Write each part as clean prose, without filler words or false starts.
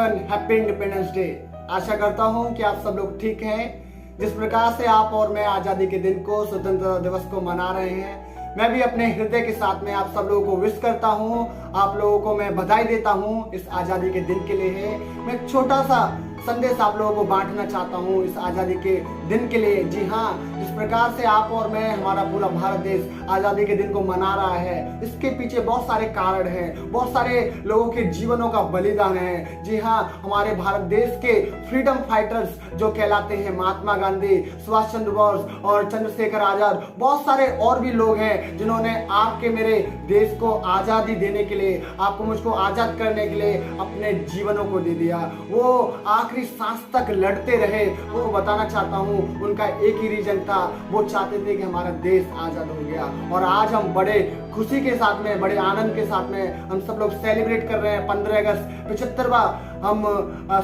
Everyone, happy independence day. आशा करता हूं कि आप सब लोग ठीक हैं। जिस प्रकार से आप और मैं आज़ादी के दिन को, स्वतंत्रता दिवस को मना रहे हैं, मैं भी अपने हृदय के साथ में आप सब लोगों को विश करता हूं। आप लोगों को मैं बधाई देता हूं इस आज़ादी के दिन के लिए। मैं एक छोटा सा संदेश आप लोगों को बांटना चाहता हूं इस आज़ादी के दिन के लिए। जी हाँ, जिस प्रकार से आप और मैं, हमारा पूरा भारत देश आज़ादी के दिन को मना रहा है, इसके पीछे बहुत सारे कारण हैं, बहुत सारे लोगों के जीवनों का बलिदान है। जी हाँ, हमारे भारत देश के फ्रीडम फाइटर्स जो कहलाते हैं महात्मा गांधी, सुभाष चंद्र बोस और चंद्रशेखर आजाद, बहुत सारे और भी लोग हैं जिन्होंने आपके मेरे देश को आज़ादी देने के लिए, आपको मुझको आज़ाद करने के लिए अपने जीवनों को दे दिया। वो आखिरी सांस तक लड़ते रहे। वो बताना चाहता हूँ, उनका एक ही रीजन था, वो चाहते थे कि हमारा देश आजाद हो गया। और आज हम बड़े खुशी के साथ में, बड़े आनंद के साथ में हम सब लोग सेलिब्रेट कर रहे हैं 15 अगस्त 75वां हम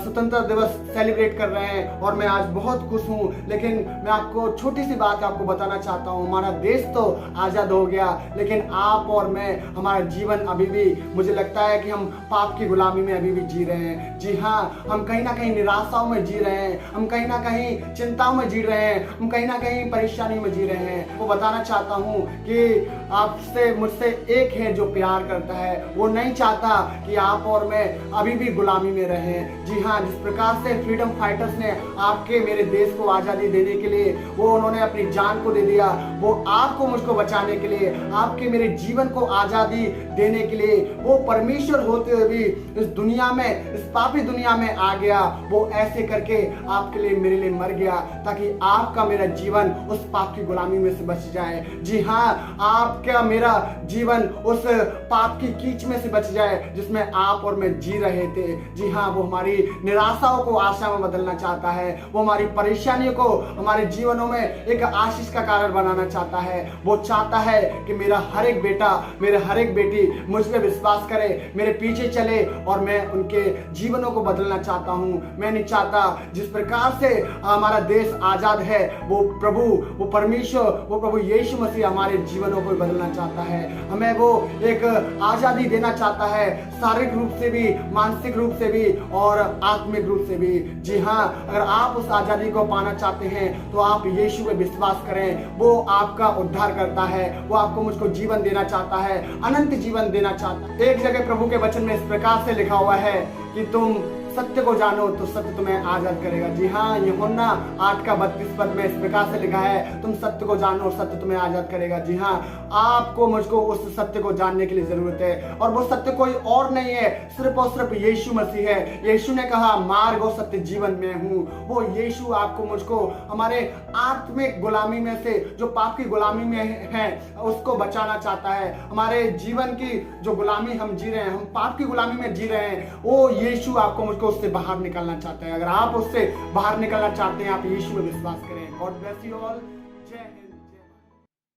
स्वतंत्रता दिवस सेलिब्रेट कर रहे हैं। और मैं आज बहुत खुश हूँ। लेकिन मैं आपको छोटी सी बात आपको बताना चाहता हूँ, हमारा देश तो आजाद हो गया, लेकिन आप और मैं, हमारा जीवन अभी भी, मुझे लगता है कि हम पाप की गुलामी में अभी भी जी रहे हैं। जी हाँ, हम कहीं ना कहीं निराशाओं में जी रहे हैं, हम कहीं ना कहीं चिंताओं में जी रहे हैं, हम कहीं ना कहीं परेशानी में जी रहे हैं। वो बताना चाहता हूँ कि आपसे, मुझसे एक है जो प्यार करता है। वो नहीं चाहता कि आप और मैं अभी भी गुलामी में रहें। जी हाँ, जिस प्रकार से फ्रीडम फाइटर्स ने आपके मेरे देश को आजादी देने के लिए वो उन्होंने अपनी जान को दे दिया, वो आपको मुझको बचाने के लिए, आपके मेरे जीवन को आजादी देने के लिए, वो परमेश्वर होते हुए भी इस दुनिया में, इस पापी दुनिया में आ गया। वो ऐसे करके आपके लिए, मेरे लिए मर गया, ताकि आपका मेरा जीवन उस पाप की गुलामी में से बच जाए। जी हाँ, आपका मेरा जीवन उस पाप की कीच में से बच जाए जिसमें आप और मैं जी रहे थे। जी हाँ, वो हमारी निराशाओं को आशा में बदलना चाहता है। वो हमारी परेशानियों को हमारे जीवनों में एक आशीष का कारण बनाना चाहता है। वो चाहता है कि मेरा हर एक बेटा, मेरे हर एक बेटी मुझ पे विश्वास करे, मेरे पीछे चले, और मैं उनके जीवनों को बदलना चाहता हूँ। मैं नहीं चाहता जिस प्रकार से हमारा देश आजाद है, वो प्रभु, वो परमेश्वर, वो प्रभु यीशु मसीह हमारे जीवनों को बदलना चाहता है। हमें वो एक आजादी देना चाहता है, शारीरिक रूप से भी, मानसिक रूप से भी और आत्मिक रूप से भी। जी हाँ, अगर आप उस आजादी को पाना चाहते हैं तो आप यीशु पे विश्वास करें। वो आपका उद्धार करता है, वो आपको मुझको जीवन देना चाहता है, अनंत जीवन देना चाहता है। एक जगह प्रभु के वचन में इस प्रकार से लिखा हुआ है कि तुम सत्य को जानो तो सत्य तुम्हें आजाद करेगा। जी हाँ, यूहन्ना 8:32 में इस प्रकार से लिखा है, तुम सत्य को जानो और सत्य तुम्हें आजाद करेगा। जी हाँ, आपको मुझको उस सत्य को जानने के लिए जरूरत है, और वो सत्य कोई और नहीं है, सिर्फ और सिर्फ यीशु मसीह है। यीशु ने कहा, मार्ग और सत्य जीवन में हूँ। वो यीशु आपको मुझको हमारे आत्मिक गुलामी में से, जो पाप की गुलामी में है, उसको बचाना चाहता है। हमारे जीवन की जो गुलामी हम जी रहे हैं, हम पाप की गुलामी में जी रहे हैं, वो यीशु आपको मुझको उससे बाहर निकलना चाहता है। अगर आप उससे बाहर निकलना चाहते हैं, आप यीशु में विश्वास करें। God bless you all.